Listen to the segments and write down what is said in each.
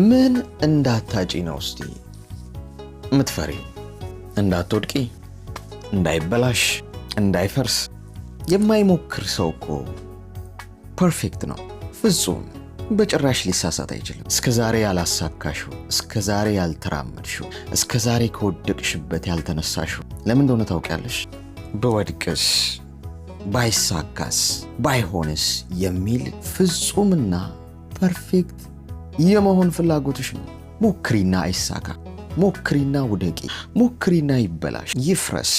ምን እንዳታጪ ነው እስቲ ምትፈሪው? እንዳትወድቂ፣ እንዳይበላሽ፣ እንዳይፈርስ። የማይሞክር ሰው እኮ ፐርፌክት ነው፣ ፍጹም በጭራሽ ሊሳሳት አይችልም። እስከዛሬ ያላሳካሽው፣ እስከዛሬ ያልተራመድሽው፣ እስከዛሬ ከወደቅሽበት ያልተነሳሽው ለምን እንደሆነ ታውቂያለሽ? በወድቅስ፣ ባይሳካስ፣ ባይሆንስ የሚል ፍጹምና ፐርፌክት የመሆን ፍላጎትሽ ነው። ሞክሪና አይሳካ፣ ሞክሪና ውደቂ፣ ሞክሪና ይበላሽ፣ ይፍረስ፣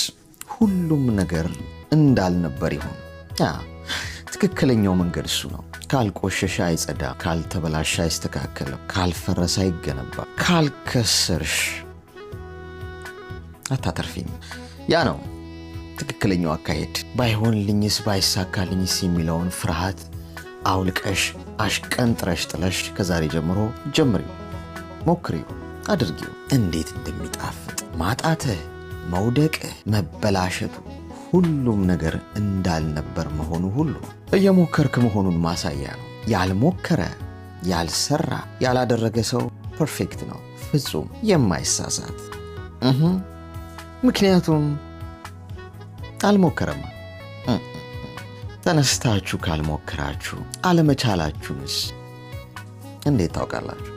ሁሉም ነገር እንዳልነበር ይሁን። ትክክለኛው መንገድ እሱ ነው። ካልቆሸሸ አይጸዳም፣ ካልተበላሸ አይስተካከልም፣ ካልፈረሰ አይገነባም፣ ካልከሰርሽ አታተርፊም። ያ ነው ትክክለኛው አካሄድ። ባይሆንልኝስ ባይሳካልኝስ የሚለውን ፍርሃት አውልቀሽ አሽቀንጥረሽ ጥለሽ ከዛሬ ጀምሮ ጀምሪው፣ ሞክሪው፣ አድርጊው። እንዴት እንደሚጣፍጥ ማጣትህ፣ መውደቅህ፣ መበላሸቱ፣ ሁሉም ነገር እንዳልነበር መሆኑ ሁሉ እየሞከርክ መሆኑን ማሳያ ነው። ያልሞከረ፣ ያልሰራ፣ ያላደረገ ሰው ፐርፌክት ነው፣ ፍጹም የማይሳሳት። ምክንያቱም አልሞከረማ። ተነስታችሁ ካልሞከራችሁ አለመቻላችሁንስ እንዴት ታውቃላችሁ?